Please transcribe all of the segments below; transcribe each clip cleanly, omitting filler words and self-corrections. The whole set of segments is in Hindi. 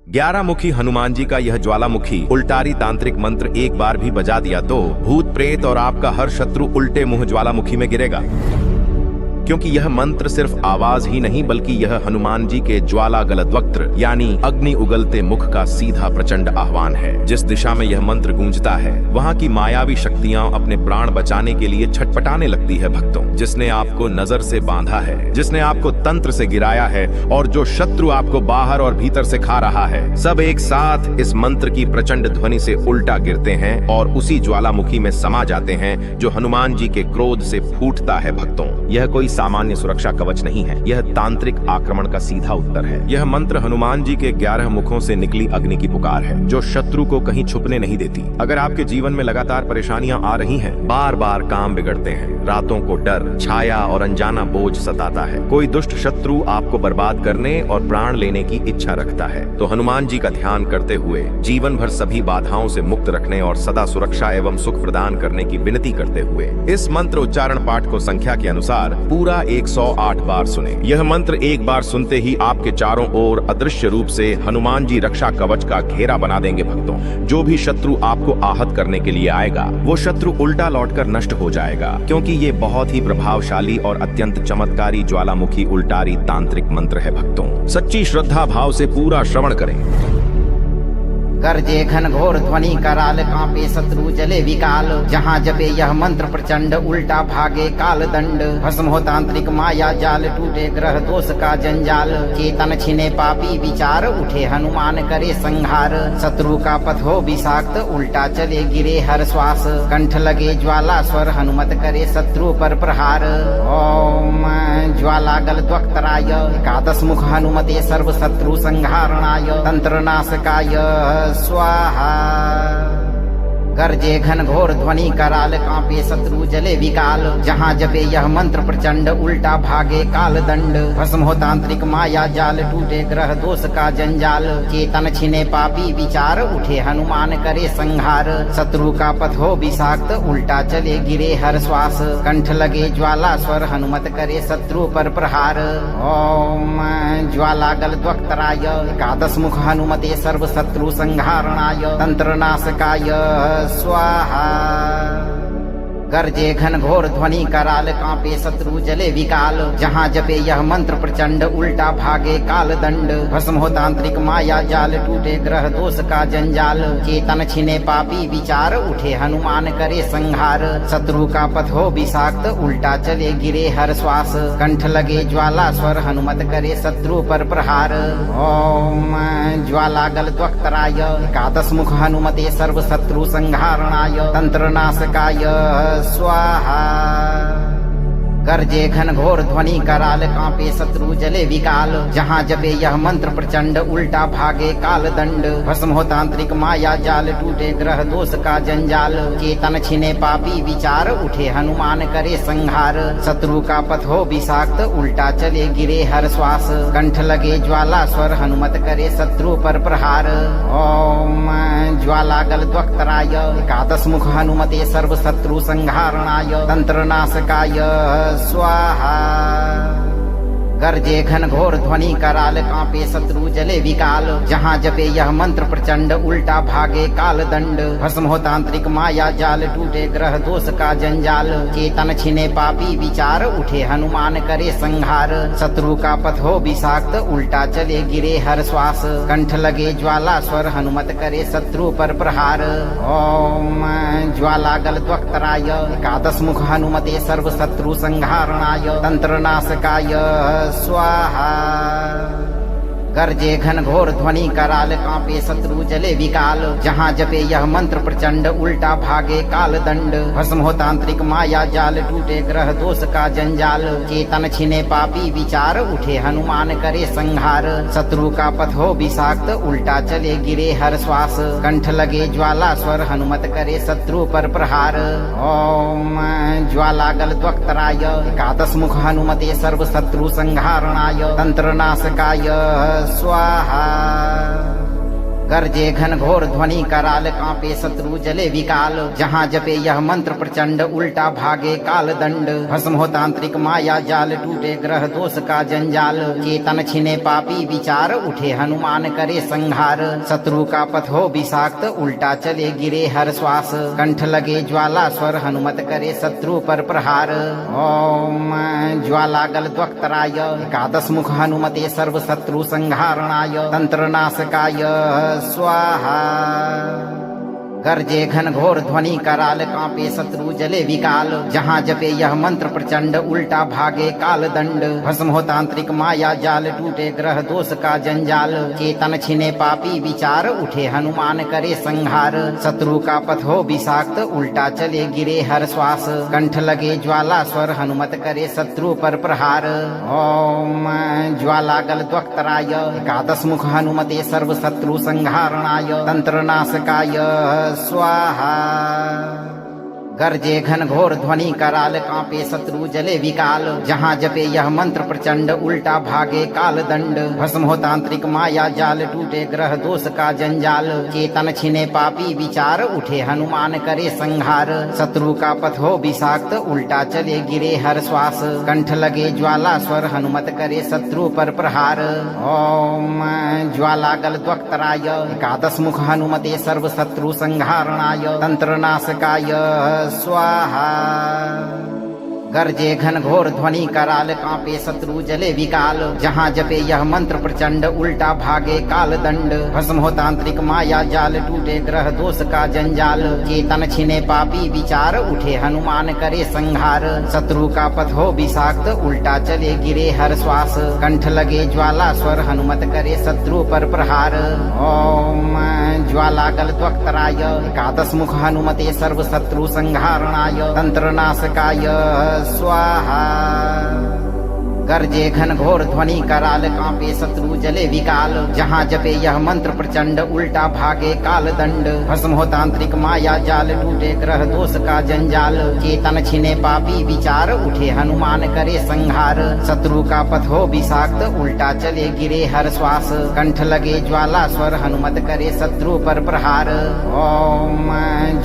11 मुखी हनुमान जी का यह ज्वालामुखी उल्टारी तांत्रिक मंत्र एक बार भी बजा दिया तो भूत प्रेत और आपका हर शत्रु उल्टे मुंह ज्वालामुखी में गिरेगा, क्योंकि यह मंत्र सिर्फ आवाज ही नहीं बल्कि यह हनुमान जी के ज्वाला गलद्वक्त्र यानी अग्नि उगलते मुख का सीधा प्रचंड आह्वान है। जिस दिशा में यह मंत्र गूंजता है वहां की मायावी शक्तियां अपने प्राण बचाने के लिए छटपटाने लगती है। भक्तों, जिसने आपको नजर से बांधा है, जिसने आपको तंत्र से गिराया है और जो शत्रु आपको बाहर और भीतर से खा रहा है, सब एक साथ इस मंत्र की प्रचंड ध्वनि से उल्टा गिरते हैं और उसी ज्वालामुखी में समा जाते हैं जो हनुमान जी के क्रोध से फूटता है। भक्तों, यह कोई सामान्य सुरक्षा कवच नहीं है, यह तांत्रिक आक्रमण का सीधा उत्तर है। यह मंत्र हनुमान जी के 11 मुखों से निकली अग्नि की पुकार है जो शत्रु को कहीं छुपने नहीं देती। अगर आपके जीवन में लगातार परेशानियां आ रही हैं, बार बार काम बिगड़ते हैं, रातों को डर, छाया और अनजाना बोझ सताता है, कोई दुष्ट शत्रु आपको बर्बाद करने और प्राण लेने की इच्छा रखता है, तो हनुमान जी का ध्यान करते हुए जीवन भर सभी बाधाओं से मुक्त रखने और सदा सुरक्षा एवं सुख प्रदान करने की विनती करते हुए इस मंत्र उच्चारण पाठ को संख्या के अनुसार पूरा 108 बार सुने। यह मंत्र एक बार सुनते ही आपके चारों ओर अदृश्य रूप से हनुमान जी रक्षा कवच का घेरा बना देंगे। भक्तों, जो भी शत्रु आपको आहत करने के लिए आएगा वो शत्रु उल्टा लौटकर नष्ट हो जाएगा, क्योंकि ये बहुत ही प्रभावशाली और अत्यंत चमत्कारी ज्वालामुखी उल्टारी तांत्रिक मंत्र है। भक्तों, सच्ची श्रद्धा भाव से पूरा श्रवण करें। गर्जे घन घोर ध्वनि कराल, कांपे शत्रु जले विकाल। जहाँ जपे यह मंत्र प्रचंड, उल्टा भागे काल दंड। भस्म हो तांत्रिक माया जाल, टूटे ग्रह दोष का जंजाल। चेतन छिने पापी विचार, उठे हनुमान करे संहार। शत्रु का पथ हो विषाक्त, उल्टा चले गिरे हर श्वास। कंठ लगे ज्वाला स्वर, हनुमत करे शत्रु पर प्रहार। ओम ज्वाला गलद्वक्त्राय, एकादश मुख हनुमते सर्व शत्रु संहारणाय। तंत्र नाशकाय स्वाहा। गर्जे घन घोर ध्वनि कराल, कांपे शत्रु जले विकाल। जहाँ जपे यह मंत्र प्रचंड, उल्टा भागे काल दंड। भस्म हो तांत्रिक माया जाल, टूटे ग्रह दोष का जंजाल। चेतन छिने पापी विचार, उठे हनुमान करे संहार। शत्रु का पथ हो विषाक्त, उल्टा चले गिरे हर श्वास। कंठ लगे ज्वाला स्वर, हनुमत करे शत्रु पर प्रहार। ओम ज्वाला गलद्वक्त्राय, एकादश मुख हनुमते सर्व शत्रु संहारणाय। तंत्र नाशकाय स्वाहा। गर्जे घन घोर ध्वनि कराल, कांपे शत्रु जले विकाल। जहाँ जपे यह मंत्र प्रचंड, उल्टा भागे काल दंड। भस्म हो तांत्रिक माया जाल, टूटे ग्रह दोष का जंजाल। चेतन छिने पापी विचार, उठे हनुमान करे संहार। शत्रु का पथ हो विषाक्त, उल्टा चले गिरे हर श्वास। कंठ लगे ज्वाला स्वर, हनुमत करे शत्रु पर प्रहार। ओम ज्वाला गलद्वक्त्राय, एकादश मुख हनुमते सर्व शत्रु संहारणाय। तंत्र नाशकाय स्वाहा। गर्जे घन घोर ध्वनि कराल, कांपे शत्रु जले विकाल। जहाँ जपे यह मंत्र प्रचंड, उल्टा भागे काल दंड। भस्म हो तांत्रिक माया जाल, टूटे ग्रह दोष का जंजाल। चेतन छिने पापी विचार, उठे हनुमान करे संहार। शत्रु का पथ हो विषाक्त, उल्टा चले गिरे हर श्वास। कंठ लगे ज्वाला स्वर, हनुमत करे शत्रु पर प्रहार। ओम ज्वाला गलद्वक्त्राय, एकादश मुख हनुमते सर्व शत्रु संहारणाय। तंत्र नाशकाय स्वाहा। गर्जे घन घोर ध्वनि कराल, कांपे शत्रु जले विकाल। जहाँ जपे यह मंत्र प्रचंड, उल्टा भागे काल दंड। भस्म हो तांत्रिक माया जाल, टूटे ग्रह दोष का जंजाल। चेतन छिने पापी विचार, उठे हनुमान करे संहार। शत्रु का पथ हो विषाक्त, उल्टा चले गिरे हर श्वास। कंठ लगे ज्वाला स्वर, हनुमत करे शत्रु पर प्रहार। ओम ज्वाला गलद्वक्त्राय, एकादश मुख हनुमते सर्व शत्रु संहारणाय। तंत्र नाशकाय स्वाहा। गर्जे घन घोर ध्वनि कराल, कांपे शत्रु जले विकाल। जहाँ जपे यह मंत्र प्रचंड, उल्टा भागे काल दंड। भस्म हो तांत्रिक माया जाल, टूटे ग्रह दोष का जंजाल। चेतन छिने पापी विचार, उठे हनुमान करे संहार। शत्रु का पथ हो विषाक्त, उल्टा चले गिरे हर श्वास। कंठ लगे ज्वाला स्वर, हनुमत करे शत्रु पर प्रहार। ओम ज्वाला गलद्वक्त्राय, एकादश मुख हनुमते सर्व शत्रु संहारणाय। तंत्र नाशकाय स्वाहा। गर्जे घन घोर ध्वनि कराल कांपे शत्रु जले विकाल जहाँ जपे यह मंत्र प्रचंड उल्टा भागे काल दंड भस्म हो तांत्रिक माया जाल टूटे ग्रह दोष का जंजाल चेतन छिने पापी विचार उठे हनुमान करे संहार शत्रु का पथ हो विषाक्त उल्टा चले गिरे हर श्वास कंठ लगे ज्वाला स्वर हनुमत करे शत्रु पर प्रहार ओम ज्वाला गल द्वक्तराय एकादश मुख हनुमते सर्व शत्रु संहारणाय तंत्र नाशकाय स्वाहा गर्जे घन घोर ध्वनि कराल कांपे शत्रु जले विकाल जहाँ जपे यह मंत्र प्रचंड उल्टा भागे काल दंड भस्म हो तांत्रिक माया जाल टूटे ग्रह दोष का जंजाल चेतन छिने पापी विचार उठे हनुमान करे संहार शत्रु का पथ हो विषाक्त उल्टा चले गिरे हर श्वास कंठ लगे ज्वाला स्वर हनुमत करे शत्रु पर प्रहार ओम ज्वाला गल द्वक्तराय एकादश मुख हनुमते सर्व शत्रु संहारणाय तंत्र नाशकाय स्वाहा गर्जे घन घोर ध्वनि कराल कांपे शत्रु जले विकाल जहाँ जपे यह मंत्र प्रचंड उल्टा भागे काल दंड भस्म हो तांत्रिक माया जाल टूटे ग्रह दोष का जंजाल चेतन छिने पापी विचार उठे हनुमान करे संहार शत्रु का पथ हो विषाक्त उल्टा चले गिरे हर श्वास कंठ लगे ज्वाला स्वर हनुमत करे शत्रु पर प्रहार ओम ज्वाला गल द्वक्तराय एकादश मुख हनुमते सर्व शत्रु संहारणाय तंत्र नाशकाय स्वाहा गर्जे घन घोर ध्वनि कराल कांपे शत्रु जले विकाल जहाँ जपे यह मंत्र प्रचंड उल्टा भागे काल दंड भस्म हो तांत्रिक माया जाल टूटे ग्रह दोष का जंजाल चेतन छिने पापी विचार उठे हनुमान करे संहार शत्रु का पथ हो विषाक्त उल्टा चले गिरे हर श्वास कंठ लगे ज्वाला स्वर हनुमत करे शत्रु पर प्रहार ओम ज्वाला गल द्वक्तराय एकादश मुख हनुमते सर्व शत्रु संहारणाय तंत्र नाशकाय स्वाहा गर्जे घन घोर ध्वनि कराल कांपे शत्रु जले विकाल जहाँ जपे यह मंत्र प्रचंड उल्टा भागे काल दंड भस्म हो तांत्रिक माया जाल टूटे ग्रह दोष का जंजाल चेतन छिने पापी विचार उठे हनुमान करे संहार शत्रु का पथ हो विषाक्त उल्टा चले गिरे हर श्वास कंठ लगे ज्वाला स्वर हनुमत करे शत्रु पर प्रहार ओम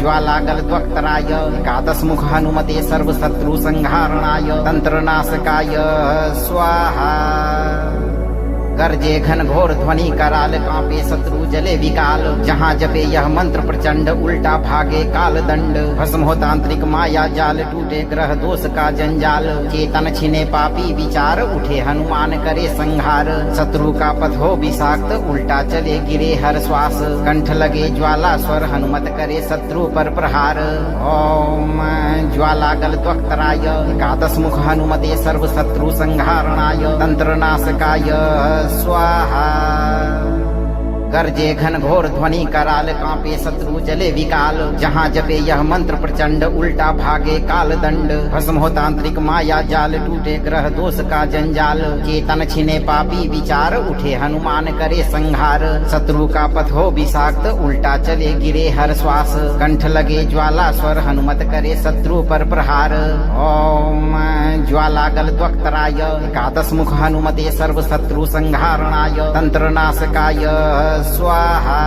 ज्वाला गल द्वक्तराय एकादश मुख हनुमते सर्व शत्रु संहारणाय तंत्र नाशकाय स्वाहा गर्जे घन घोर ध्वनि कराल कांपे शत्रु जले विकाल जहाँ जपे यह मंत्र प्रचंड उल्टा भागे काल दंड भस्म हो तांत्रिक माया जाल टूटे ग्रह दोष का जंजाल चेतन छिने पापी विचार उठे हनुमान करे संहार शत्रु का पथ हो विषाक्त उल्टा चले गिरे हर श्वास कंठ लगे ज्वाला स्वर हनुमत करे शत्रु पर प्रहार ओम ज्वाला गल द्वक्तराय एकादश मुख हनुमते सर्व शत्रु संहारणाय तंत्र नाशकाय स्वाहा गर्जे घन घोर ध्वनि कराल कांपे शत्रु जले विकाल जहाँ जपे यह मंत्र प्रचंड उल्टा भागे काल दंड भस्म हो तांत्रिक माया जाल टूटे ग्रह दोष का जंजाल चेतन छिने पापी विचार उठे हनुमान करे संहार शत्रु का पथ हो विषाक्त उल्टा चले गिरे हर श्वास कंठ लगे ज्वाला स्वर हनुमत करे शत्रु पर प्रहार ओम ज्वाला गल द्वक्तराय एकादश मुख हनुमते सर्व शत्रु संहारणाय तंत्र नाशकाय स्वाहा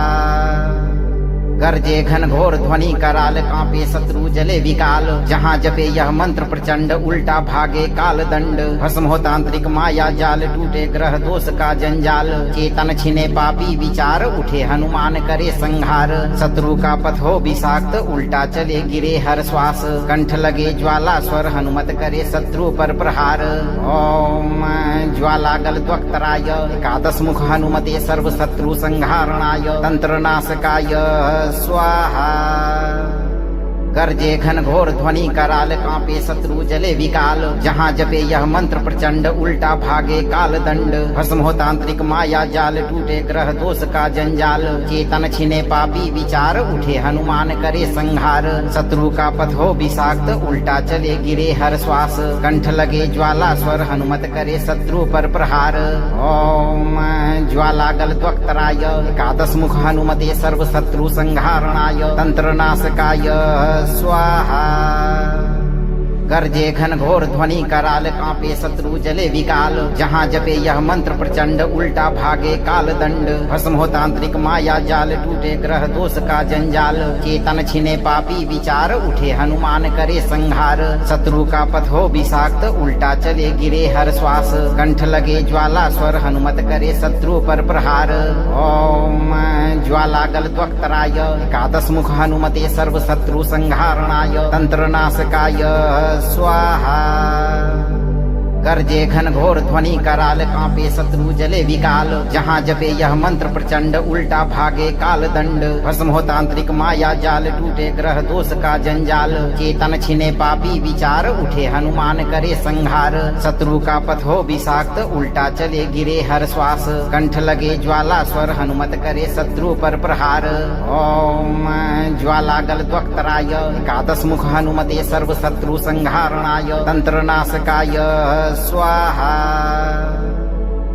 गर्जे घन घोर ध्वनि कराल कांपे शत्रु जले विकाल जहाँ जपे यह मंत्र प्रचंड उल्टा भागे काल दंड भस्म हो तांत्रिक माया जाल टूटे ग्रह दोष का जंजाल चेतन छिने पापी विचार उठे हनुमान करे संहार शत्रु का पथ हो विषाक्त उल्टा चले गिरे हर श्वास कंठ लगे ज्वाला स्वर हनुमत करे शत्रु पर प्रहार ओम ज्वाला गल द्वक्तराय एकादश मुख हनुमते सर्व शत्रु संहारणाय तंत्र नाशकाय स्वाहा गर्जे घन घोर ध्वनि कराल कांपे शत्रु जले विकाल जहाँ जपे यह मंत्र प्रचंड उल्टा भागे काल दंड भस्म हो तांत्रिक माया जाल टूटे ग्रह दोष का जंजाल चेतन छिने पापी विचार उठे हनुमान करे संहार शत्रु का पथ हो विषाक्त उल्टा चले गिरे हर श्वास कंठ लगे ज्वाला स्वर हनुमत करे शत्रु पर प्रहार ओम ज्वाला गल द्वक्तराय एकादश मुख हनुमते सर्व शत्रु संहारणाय तंत्र नाशकाय स्वाहा गर्जे घन घोर ध्वनि कराल कांपे शत्रु जले विकाल जहाँ जपे यह मंत्र प्रचंड उल्टा भागे काल दंड भस्म हो तांत्रिक माया जाल टूटे ग्रह दोष का जंजाल चेतन छिने पापी विचार उठे हनुमान करे संहार शत्रु का पथ हो विषाक्त उल्टा चले गिरे हर श्वास कंठ लगे ज्वाला स्वर हनुमत करे शत्रु पर प्रहार ओम ज्वाला गल त्वक्तराय एकादश मुख हनुमते सर्व शत्रु संहारणाय तंत्र नाशकाय स्वाहा गर्जे घन घोर ध्वनि कराल कांपे शत्रु जले विकाल जहाँ जपे यह मंत्र प्रचंड उल्टा भागे काल दंड भस्म हो तांत्रिक माया जाल टूटे ग्रह दोष का जंजाल चेतन छिने पापी विचार उठे हनुमान करे संहार शत्रु का पथ हो विषाक्त उल्टा चले गिरे हर श्वास कंठ लगे ज्वाला स्वर हनुमत करे शत्रु पर प्रहार ओम ज्वाला गल त्वक्तराय एकादश मुख हनुमते सर्व शत्रु संहारणाय तंत्र नाशकाय स्वाहा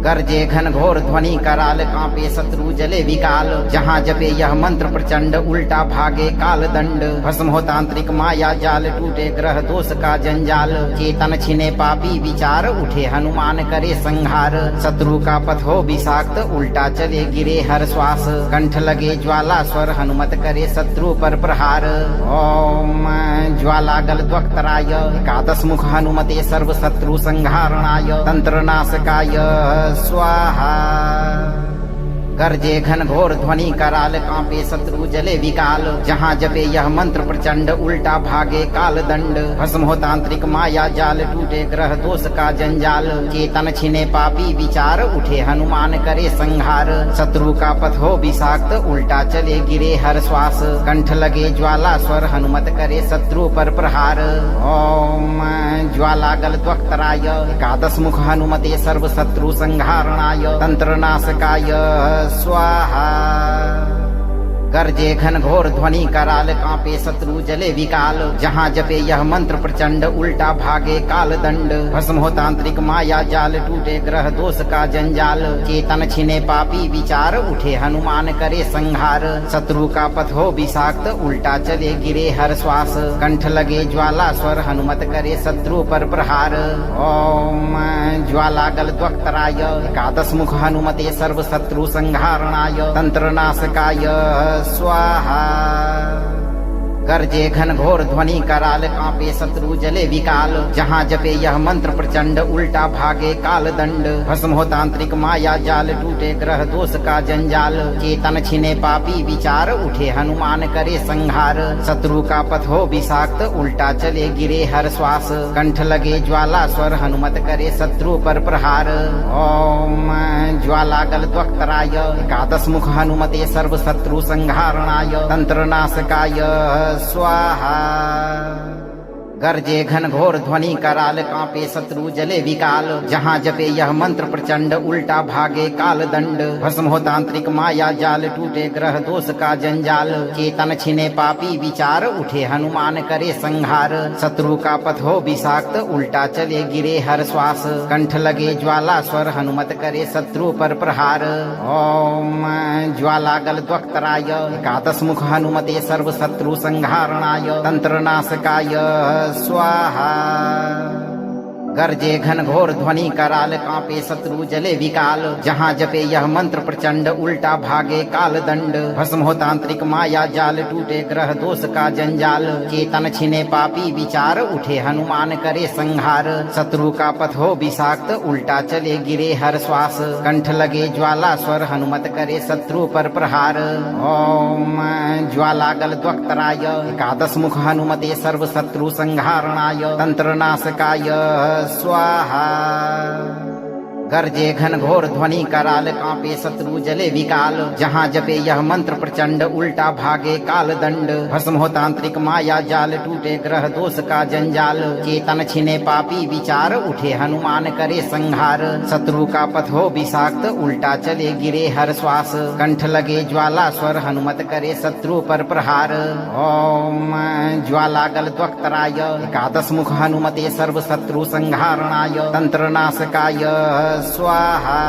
गर्जे घन घोर ध्वनि कराल कांपे शत्रु जले विकाल जहाँ जपे यह मंत्र प्रचंड उल्टा भागे काल दंड भस्म हो तांत्रिक माया जाल टूटे ग्रह दोष का जंजाल चेतन छिने पापी विचार उठे हनुमान करे संहार शत्रु का पथ हो विषाक्त उल्टा चले गिरे हर श्वास कंठ लगे ज्वाला स्वर हनुमत करे शत्रु पर प्रहार ओम ज्वाला गल त्वक्तराय एकादश मुख हनुमते सर्व शत्रु संहारणाय तंत्र नाशकाय स्वाहा गर्जे घन घोर ध्वनि कराल कांपे शत्रु जले विकाल जहाँ जपे यह मंत्र प्रचंड उल्टा भागे काल दंड भस्म हो तांत्रिक माया जाल टूटे ग्रह दोष का जंजाल चेतन छिने पापी विचार उठे हनुमान करे संहार शत्रु का पथ हो विषाक्त उल्टा चले गिरे हर श्वास कंठ लगे ज्वाला स्वर हनुमत करे शत्रु पर प्रहार ओम ज्वाला गल त्वक्तराय एकादश मुख हनुमते सर्व शत्रु संहारणाय तंत्र नाशकाय स्वाहा गर्जे घन घोर ध्वनि कराल कांपे शत्रु जले विकाल जहाँ जपे यह मंत्र प्रचंड उल्टा भागे काल दंड भस्म हो तांत्रिक माया जाल टूटे ग्रह दोष का जंजाल चेतन छिने पापी विचार उठे हनुमान करे संहार शत्रु का पथ हो विषाक्त उल्टा चले गिरे हर श्वास कंठ लगे ज्वाला स्वर हनुमत करे शत्रु पर प्रहार ओम ज्वाला गल त्वक्तराय एकादश मुख हनुमते सर्व शत्रु संहारणाय तंत्र नाशकाय स्वाहा गर्जे घन घोर ध्वनि कराल कांपे शत्रु जले विकाल जहाँ जपे यह मंत्र प्रचंड उल्टा भागे काल दंड भस्म हो तांत्रिक माया जाल टूटे ग्रह दोष का जंजाल चेतन छिने पापी विचार उठे हनुमान करे संहार शत्रु का पथ हो विषाक्त उल्टा चले गिरे हर श्वास कंठ लगे ज्वाला स्वर हनुमत करे शत्रु पर प्रहार ओम ज्वाला गल त्वक्तराय एकादश मुख हनुमते सर्व शत्रु संहारणाय तंत्र नाशकाय स्वाहा गर्जे घन घोर ध्वनि कराल कांपे शत्रु जले विकाल जहाँ जपे यह मंत्र प्रचंड उल्टा भागे काल दंड भस्म हो तांत्रिक माया जाल टूटे ग्रह दोष का जंजाल चेतन छिने पापी विचार उठे हनुमान करे संहार शत्रु का पथ हो विषाक्त उल्टा चले गिरे हर श्वास कंठ लगे ज्वाला स्वर हनुमत करे शत्रु पर प्रहार ओम ज्वाला गल त्वक्तराय एकादश मुख हनुमते सर्व शत्रु संहारणाय तंत्र नाशकाय स्वाहा गर्जे घन घोर ध्वनि कराल कांपे शत्रु जले विकाल जहाँ जपे यह मंत्र प्रचंड उल्टा भागे काल दंड भस्म हो तांत्रिक माया जाल टूटे ग्रह दोष का जंजाल चेतन छिने पापी विचार उठे हनुमान करे संहार शत्रु का पथ हो विषाक्त उल्टा चले गिरे हर श्वास कंठ लगे ज्वाला स्वर हनुमत करे शत्रु पर प्रहार ओम ज्वाला गल त्वक्तराय एकादश मुख हनुमते सर्व शत्रु संहारणाय तंत्र नाशकाय स्वाहा गर्जे घन घोर ध्वनि कराल कांपे शत्रु जले विकाल जहाँ जपे यह मंत्र प्रचंड उल्टा भागे काल दंड भस्म हो तांत्रिक माया जाल टूटे ग्रह दोष का जंजाल चेतन छिने पापी विचार उठे हनुमान करे संहार शत्रु का पथ हो विषाक्त उल्टा चले गिरे हर श्वास कंठ लगे ज्वाला स्वर हनुमत करे शत्रु पर प्रहार ओम ज्वाला गल त्वक्तराय एकादश मुख हनुमते सर्व शत्रु संहारणाय तंत्र नाशकाय स्वाहा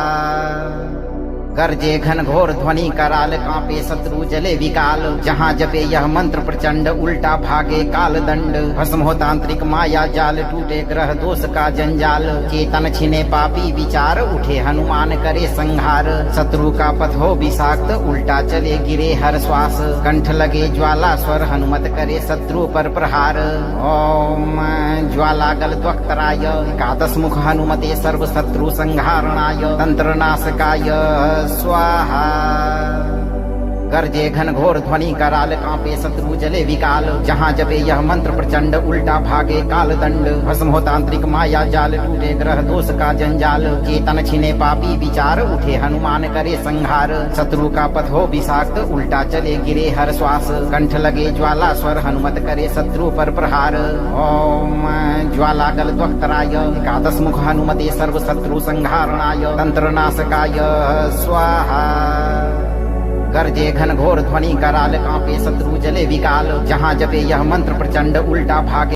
गर्जे घन घोर ध्वनि कराल, कांपे शत्रु जले विकाल। जहाँ जपे यह मंत्र प्रचंड, उल्टा भागे काल दंड। भस्म हो तांत्रिक माया जाल, टूटे ग्रह दोष का जंजाल। चेतन छिने पापी विचार, उठे हनुमान करे संहार। शत्रु का पथ हो विषाक्त, उल्टा चले गिरे हर श्वास। कंठ लगे ज्वाला स्वर, हनुमत करे शत्रु पर प्रहार। ओम ज्वाला गल द्वक्तराय, एकादश मुख हनुमते सर्व शत्रु संहारणाय। तंत्र नाशकाय स्वाहा। गर्जे घन घोर ध्वनि कराल, कांपे शत्रु जले विकाल। जहाँ जपे यह मंत्र प्रचंड, उल्टा भागे काल दंड। भस्म हो तांत्रिक माया जाल, टूटे ग्रह दोष का जंजाल। चेतन छिने पापी विचार, उठे हनुमान करे संहार। शत्रु का पथ हो विषाक्त, उल्टा चले गिरे हर श्वास। कंठ लगे ज्वाला स्वर, हनुमत करे शत्रु पर प्रहार। ओम ज्वाला गल द्वक्तराय, एकादश मुख हनुमते सर्व शत्रु संहारणाय। तंत्र नाशकाय स्वाहा। गर्जे घन घोर ध्वनि कराल, कांपे शत्रु जले विकाल। जहाँ जपे यह मंत्र प्रचंड, उल्टा भागे